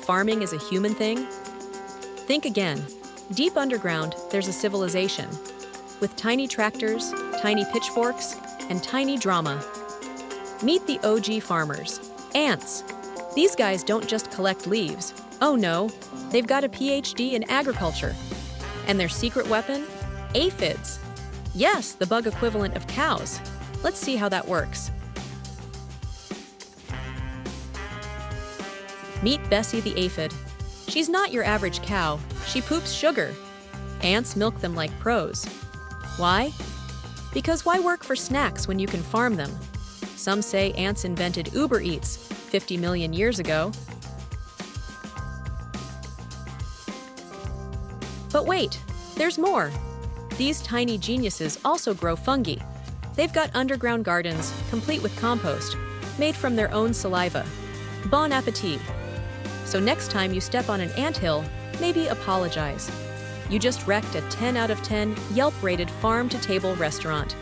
farming is a human thing? Think again. Deep underground, there's a civilization. With tiny tractors, tiny pitchforks, and tiny drama. Meet the OG farmers, ants. These guys don't just collect leaves. Oh no, they've got a PhD in agriculture. And their secret weapon? Aphids. Yes, the bug equivalent of cows. Let's see how that works. Meet Bessie the aphid. She's not your average cow. She poops sugar. Ants milk them like pros. Why? Because why work for snacks when you can farm them? Some say ants invented Uber Eats 50 million years ago. But wait, there's more. These tiny geniuses also grow fungi. They've got underground gardens, complete with compost, made from their own saliva. Bon appetit. So next time you step on an anthill, maybe apologize. You just wrecked a 10 out of 10 Yelp-rated farm-to-table restaurant.